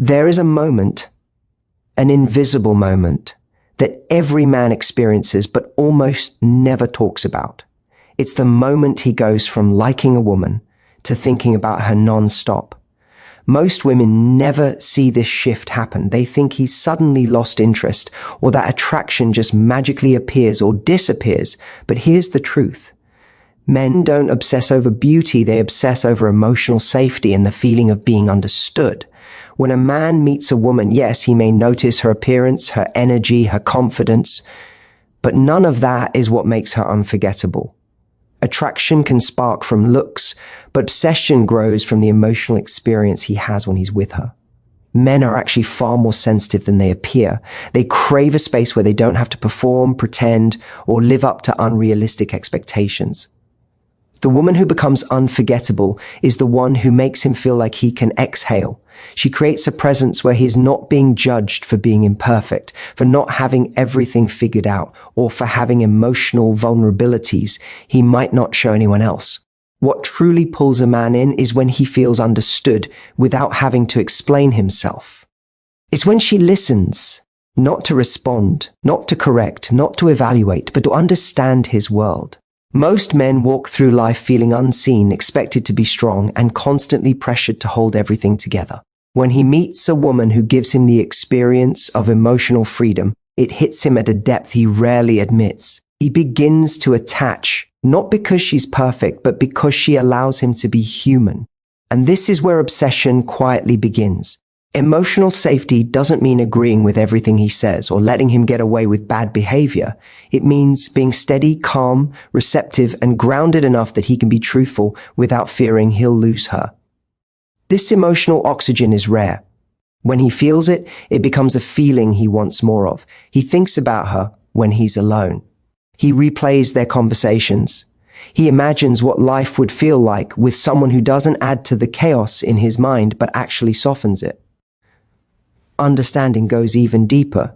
There is a moment, an invisible moment, that every man experiences but almost never talks about. It's the moment he goes from liking a woman to thinking about her non-stop. Most women never see this shift happen. They think he's suddenly lost interest, or that attraction just magically appears or disappears. But here's the truth. Men don't obsess over beauty, they obsess over emotional safety and the feeling of being understood. When a man meets a woman, yes, he may notice her appearance, her energy, her confidence, but none of that is what makes her unforgettable. Attraction can spark from looks, but obsession grows from the emotional experience he has when he's with her. Men are actually far more sensitive than they appear. They crave a space where they don't have to perform, pretend, or live up to unrealistic expectations. The woman who becomes unforgettable is the one who makes him feel like he can exhale. She creates a presence where he's not being judged for being imperfect, for not having everything figured out, or for having emotional vulnerabilities he might not show anyone else. What truly pulls a man in is when he feels understood without having to explain himself. It's when she listens, not to respond, not to correct, not to evaluate, but to understand his world. Most men walk through life feeling unseen, expected to be strong, and constantly pressured to hold everything together. When he meets a woman who gives him the experience of emotional freedom, it hits him at a depth he rarely admits. He begins to attach, not because she's perfect, but because she allows him to be human. And this is where obsession quietly begins. Emotional safety doesn't mean agreeing with everything he says or letting him get away with bad behavior. It means being steady, calm, receptive, and grounded enough that he can be truthful without fearing he'll lose her. This emotional oxygen is rare. When he feels it, it becomes a feeling he wants more of. He thinks about her when he's alone. He replays their conversations. He imagines what life would feel like with someone who doesn't add to the chaos in his mind but actually softens it. Understanding goes even deeper.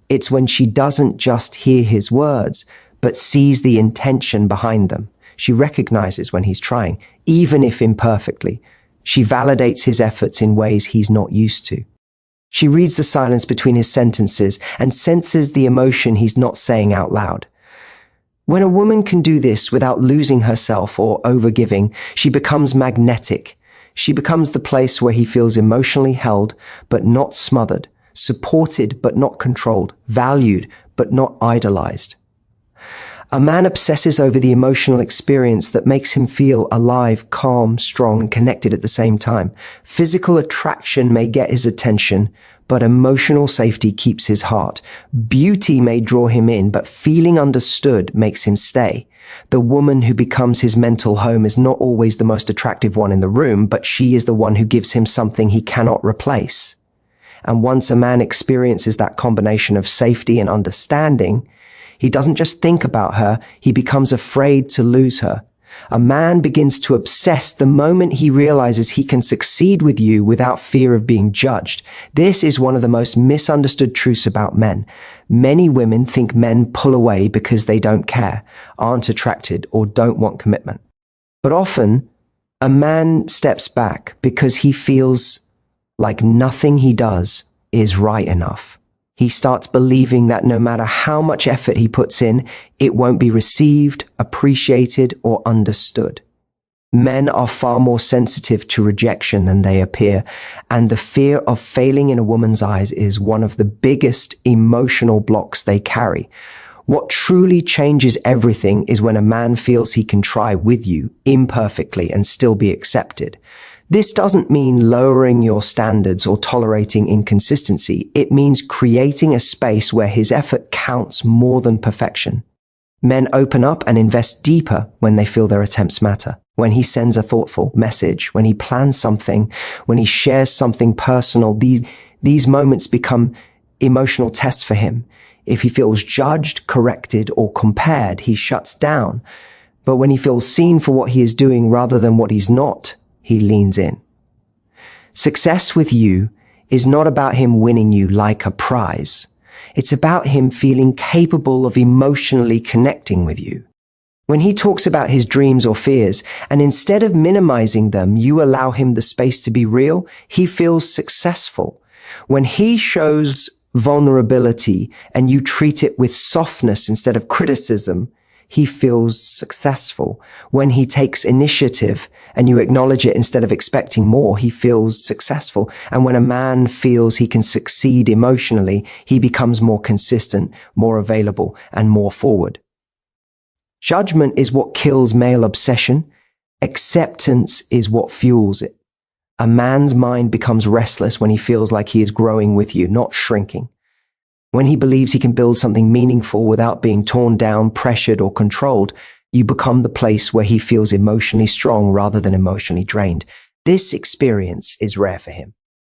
It's when she doesn't just hear his words, but sees the intention behind them. She recognizes when he's trying, even if imperfectly. She validates his efforts in ways he's not used to. She reads the silence between his sentences and senses the emotion he's not saying out loud. When a woman can do this without losing herself or overgiving, she becomes magnetic. She becomes the place where he feels emotionally held, but not smothered, supported, but not controlled, valued, but not idolized. A man obsesses over the emotional experience that makes him feel alive, calm, strong, and connected at the same time. Physical attraction may get his attention, but emotional safety keeps his heart. Beauty may draw him in, but feeling understood makes him stay. The woman who becomes his mental home is not always the most attractive one in the room, but she is the one who gives him something he cannot replace. And once a man experiences that combination of safety and understanding, he doesn't just think about her, he becomes afraid to lose her. A man begins to obsess the moment he realizes he can succeed with you without fear of being judged. This is one of the most misunderstood truths about men. Many women think men pull away because they don't care, aren't attracted, or don't want commitment. But often, a man steps back because he feels like nothing he does is right enough. He starts believing that no matter how much effort he puts in, it won't be received, appreciated, or understood. Men are far more sensitive to rejection than they appear, and the fear of failing in a woman's eyes is one of the biggest emotional blocks they carry. What truly changes everything is when a man feels he can try with you imperfectly and still be accepted. This doesn't mean lowering your standards or tolerating inconsistency. It means creating a space where his effort counts more than perfection. Men open up and invest deeper when they feel their attempts matter. When he sends a thoughtful message, when he plans something, when he shares something personal, these moments become emotional tests for him. If he feels judged, corrected, or compared, he shuts down. But when he feels seen for what he is doing rather than what he's not, he leans in. Success with you is not about him winning you like a prize. It's about him feeling capable of emotionally connecting with you. When he talks about his dreams or fears, and instead of minimizing them, you allow him the space to be real, he feels successful. When he shows vulnerability and you treat it with softness instead of criticism, he feels successful. When he takes initiative and you acknowledge it instead of expecting more, he feels successful. And when a man feels he can succeed emotionally, he becomes more consistent, more available, and more forward. Judgment is what kills male obsession. Acceptance is what fuels it. A man's mind becomes restless when he feels like he is growing with you, not shrinking. When he believes he can build something meaningful without being torn down, pressured, or controlled, you become the place where he feels emotionally strong rather than emotionally drained. This experience is rare for him.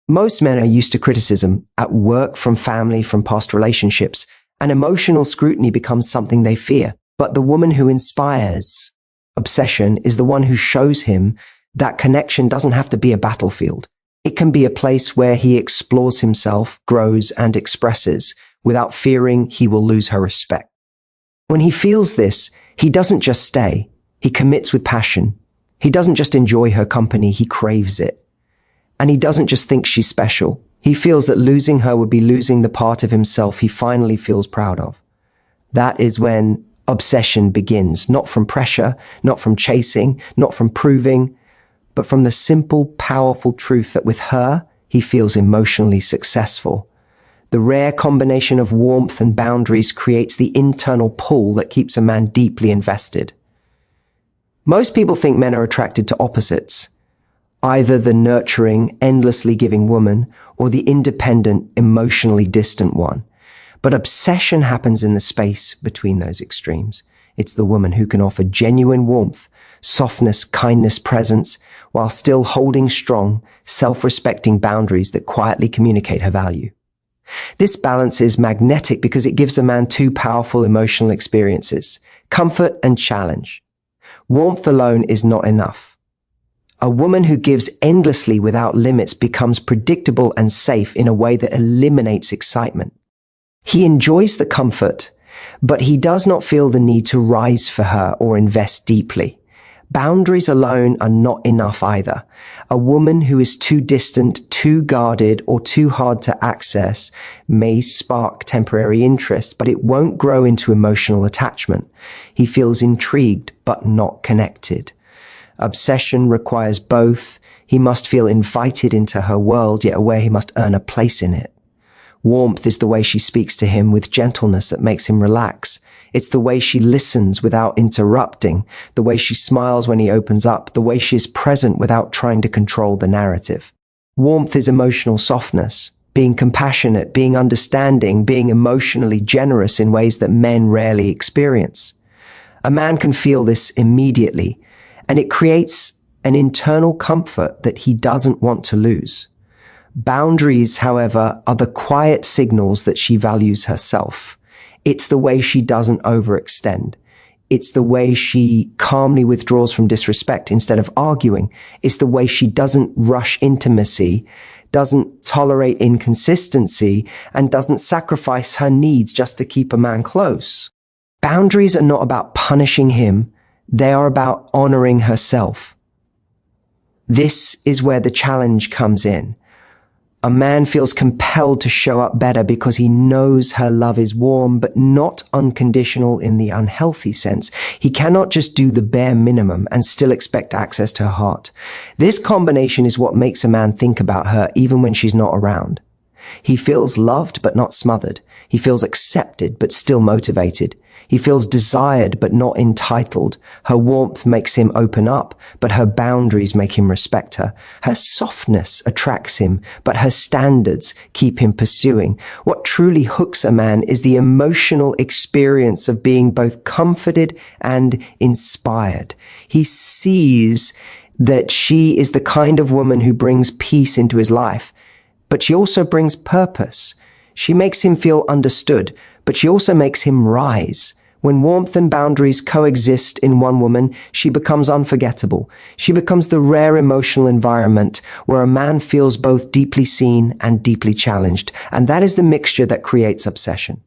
Most men are used to criticism at work, from family, from past relationships, and emotional scrutiny becomes something they fear. But the woman who inspires obsession is the one who shows him that connection doesn't have to be a battlefield. It can be a place where he explores himself, grows, and expresses without fearing he will lose her respect. When he feels this, he doesn't just stay. He commits with passion. He doesn't just enjoy her company, he craves it. And he doesn't just think she's special. He feels that losing her would be losing the part of himself he finally feels proud of. That is when obsession begins, not from pressure, not from chasing, not from proving, but from the simple, powerful truth that with her, he feels emotionally successful. The rare combination of warmth and boundaries creates the internal pull that keeps a man deeply invested. Most people think men are attracted to opposites, either the nurturing, endlessly giving woman or the independent, emotionally distant one. But obsession happens in the space between those extremes. It's the woman who can offer genuine warmth, softness, kindness, presence, while still holding strong, self-respecting boundaries that quietly communicate her value. This balance is magnetic because it gives a man two powerful emotional experiences, comfort and challenge. Warmth alone is not enough. A woman who gives endlessly without limits becomes predictable and safe in a way that eliminates excitement. He enjoys the comfort, but he does not feel the need to rise for her or invest deeply. Boundaries alone are not enough either. A woman who is too distant, too guarded, or too hard to access may spark temporary interest, but it won't grow into emotional attachment. He feels intrigued, but not connected. Obsession requires both. He must feel invited into her world, yet aware he must earn a place in it. Warmth is the way she speaks to him with gentleness that makes him relax. It's the way she listens without interrupting, the way she smiles when he opens up, the way she is present without trying to control the narrative. Warmth is emotional softness, being compassionate, being understanding, being emotionally generous in ways that men rarely experience. A man can feel this immediately, and it creates an internal comfort that he doesn't want to lose. Boundaries, however, are the quiet signals that she values herself. It's the way she doesn't overextend. It's the way she calmly withdraws from disrespect instead of arguing. It's the way she doesn't rush intimacy, doesn't tolerate inconsistency, and doesn't sacrifice her needs just to keep a man close. Boundaries are not about punishing him. They are about honoring herself. This is where the challenge comes in. A man feels compelled to show up better because he knows her love is warm, but not unconditional in the unhealthy sense. He cannot just do the bare minimum and still expect access to her heart. This combination is what makes a man think about her even when she's not around. He feels loved but not smothered. He feels accepted but still motivated. He feels desired but not entitled. Her warmth makes him open up, but her boundaries make him respect her. Her softness attracts him, but her standards keep him pursuing. What truly hooks a man is the emotional experience of being both comforted and inspired. He sees that she is the kind of woman who brings peace into his life, but she also brings purpose. She makes him feel understood, but she also makes him rise. When warmth and boundaries coexist in one woman, she becomes unforgettable. She becomes the rare emotional environment where a man feels both deeply seen and deeply challenged. And that is the mixture that creates obsession.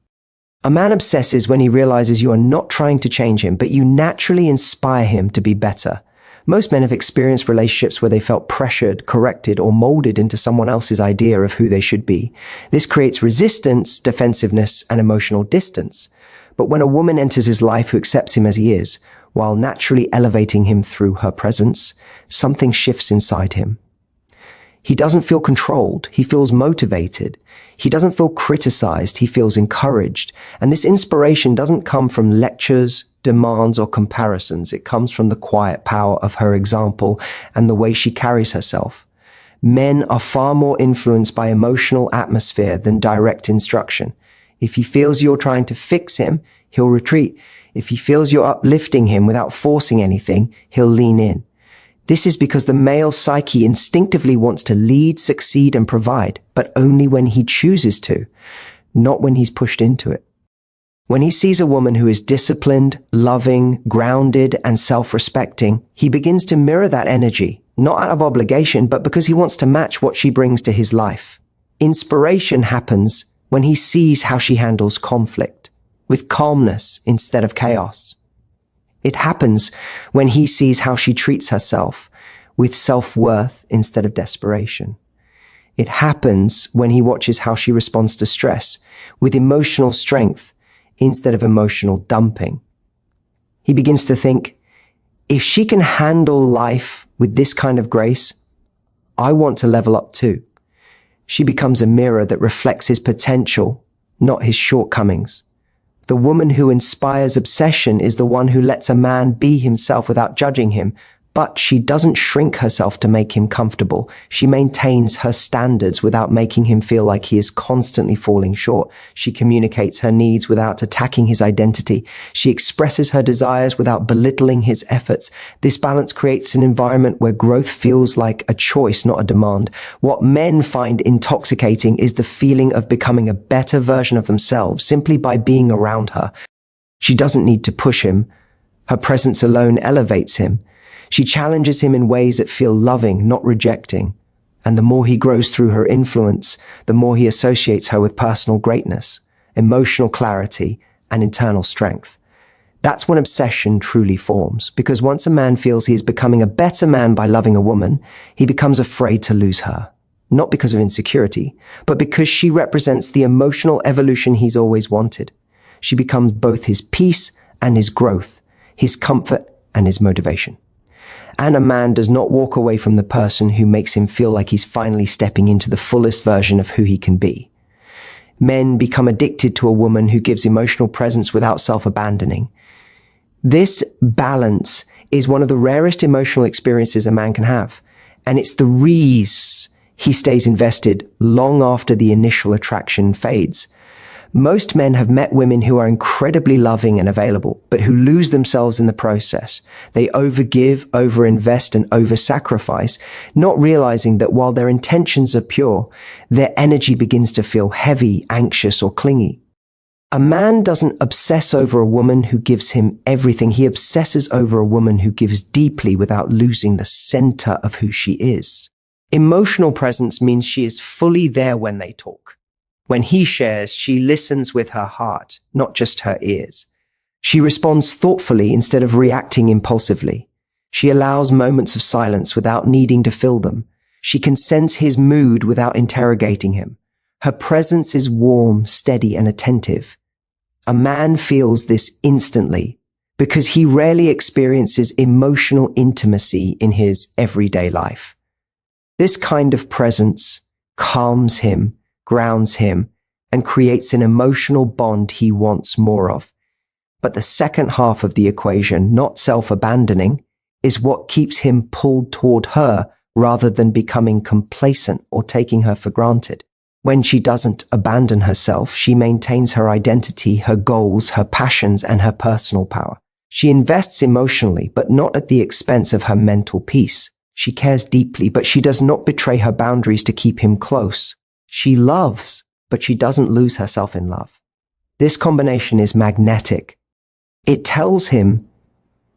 A man obsesses when he realizes you are not trying to change him, but you naturally inspire him to be better. Most men have experienced relationships where they felt pressured, corrected, or molded into someone else's idea of who they should be. This creates resistance, defensiveness, and emotional distance. But when a woman enters his life who accepts him as he is, while naturally elevating him through her presence, something shifts inside him. He doesn't feel controlled. He feels motivated. He doesn't feel criticized. He feels encouraged. And this inspiration doesn't come from lectures, demands, or comparisons. It comes from the quiet power of her example and the way she carries herself. Men are far more influenced by emotional atmosphere than direct instruction. If he feels you're trying to fix him, he'll retreat. If he feels you're uplifting him without forcing anything, he'll lean in. This is because the male psyche instinctively wants to lead, succeed, and provide, but only when he chooses to, not when he's pushed into it. When he sees a woman who is disciplined, loving, grounded, and self-respecting, he begins to mirror that energy, not out of obligation, but because he wants to match what she brings to his life. Inspiration happens when he sees how she handles conflict, with calmness instead of chaos. It happens when he sees how she treats herself, with self-worth instead of desperation. It happens when he watches how she responds to stress, with emotional strength instead of emotional dumping. He begins to think, if she can handle life with this kind of grace, I want to level up too. She becomes a mirror that reflects his potential, not his shortcomings. The woman who inspires obsession is the one who lets a man be himself without judging him, but she doesn't shrink herself to make him comfortable. She maintains her standards without making him feel like he is constantly falling short. She communicates her needs without attacking his identity. She expresses her desires without belittling his efforts. This balance creates an environment where growth feels like a choice, not a demand. What men find intoxicating is the feeling of becoming a better version of themselves simply by being around her. She doesn't need to push him. Her presence alone elevates him. She challenges him in ways that feel loving, not rejecting. And the more he grows through her influence, the more he associates her with personal greatness, emotional clarity, and internal strength. That's when obsession truly forms, because once a man feels he is becoming a better man by loving a woman, he becomes afraid to lose her. Not because of insecurity, but because she represents the emotional evolution he's always wanted. She becomes both his peace and his growth, his comfort and his motivation. And a man does not walk away from the person who makes him feel like he's finally stepping into the fullest version of who he can be. Men become addicted to a woman who gives emotional presence without self-abandoning. This balance is one of the rarest emotional experiences a man can have, and it's the reason he stays invested long after the initial attraction fades. Most men have met women who are incredibly loving and available, but who lose themselves in the process. They overgive, overinvest, and oversacrifice, not realizing that while their intentions are pure, their energy begins to feel heavy, anxious, or clingy. A man doesn't obsess over a woman who gives him everything. He obsesses over a woman who gives deeply without losing the center of who she is. Emotional presence means she is fully there when they talk. When he shares, she listens with her heart, not just her ears. She responds thoughtfully instead of reacting impulsively. She allows moments of silence without needing to fill them. She can sense his mood without interrogating him. Her presence is warm, steady, and attentive. A man feels this instantly because he rarely experiences emotional intimacy in his everyday life. This kind of presence calms him, grounds him, and creates an emotional bond he wants more of. But the second half of the equation, not self-abandoning, is what keeps him pulled toward her rather than becoming complacent or taking her for granted. When she doesn't abandon herself, she maintains her identity, her goals, her passions, and her personal power. She invests emotionally, but not at the expense of her mental peace. She cares deeply, but she does not betray her boundaries to keep him close. She loves, but she doesn't lose herself in love. This combination is magnetic. It tells him,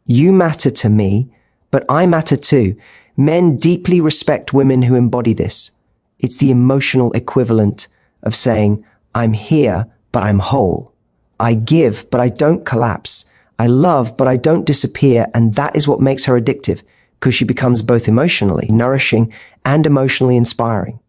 you matter to me, but I matter too. Men deeply respect women who embody this. It's the emotional equivalent of saying, I'm here, but I'm whole. I give, but I don't collapse. I love, but I don't disappear, and that is what makes her addictive, because she becomes both emotionally nourishing and emotionally inspiring.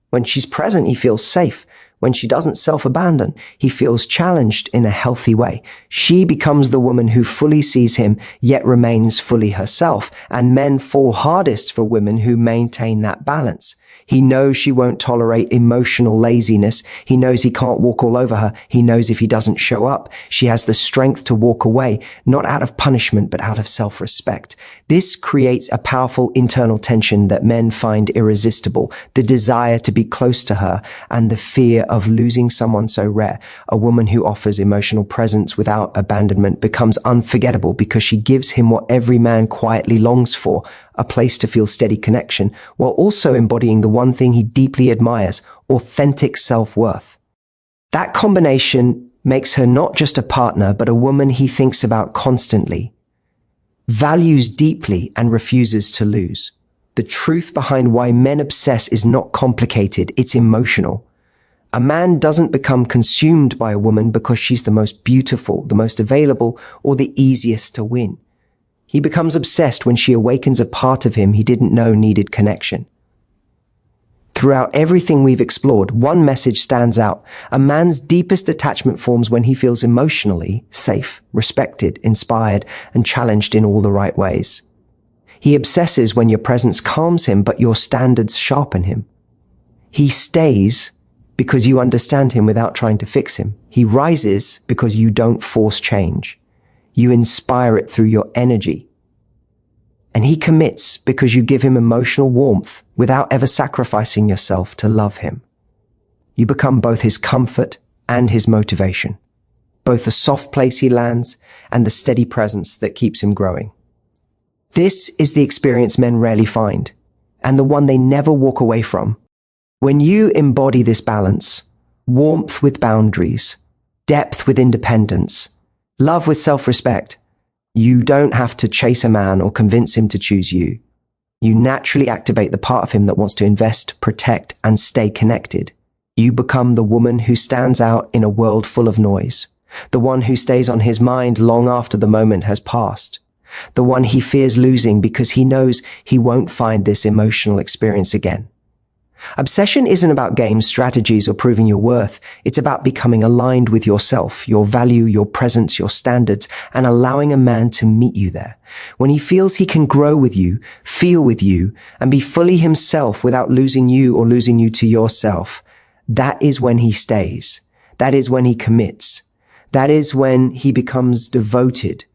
When she's present, he feels safe. When she doesn't self-abandon, he feels challenged in a healthy way. She becomes the woman who fully sees him, yet remains fully herself, and men fall hardest for women who maintain that balance. He knows she won't tolerate emotional laziness. He knows he can't walk all over her. He knows if he doesn't show up, she has the strength to walk away, not out of punishment, but out of self-respect. This creates a powerful internal tension that men find irresistible, the desire to be close to her and the fear of losing someone so rare. A woman who offers emotional presence without abandonment becomes unforgettable because she gives him what every man quietly longs for, a place to feel steady connection, while also embodying the one thing he deeply admires, authentic self-worth. That combination makes her not just a partner, but a woman he thinks about constantly, values deeply, and refuses to lose. The truth behind why men obsess is not complicated, it's emotional. A man doesn't become consumed by a woman because she's the most beautiful, the most available, or the easiest to win. He becomes obsessed when she awakens a part of him he didn't know needed connection. Throughout everything we've explored, one message stands out. A man's deepest attachment forms when he feels emotionally safe, respected, inspired, and challenged in all the right ways. He obsesses when your presence calms him, but your standards sharpen him. He stays because you understand him without trying to fix him. He rises because you don't force change. You inspire it through your energy. And he commits because you give him emotional warmth without ever sacrificing yourself to love him. You become both his comfort and his motivation, both the soft place he lands and the steady presence that keeps him growing. This is the experience men rarely find, and the one they never walk away from. When you embody this balance, warmth with boundaries, depth with independence, love with self-respect, you don't have to chase a man or convince him to choose you. You naturally activate the part of him that wants to invest, protect, and stay connected. You become the woman who stands out in a world full of noise, the one who stays on his mind long after the moment has passed, the one he fears losing because he knows he won't find this emotional experience again. Obsession isn't about games, strategies, or proving your worth. It's about becoming aligned with yourself, your value, your presence, your standards, and allowing a man to meet you there. When he feels he can grow with you, feel with you, and be fully himself without losing you or losing you to yourself, that is when he stays. That is when he commits. That is when he becomes devoted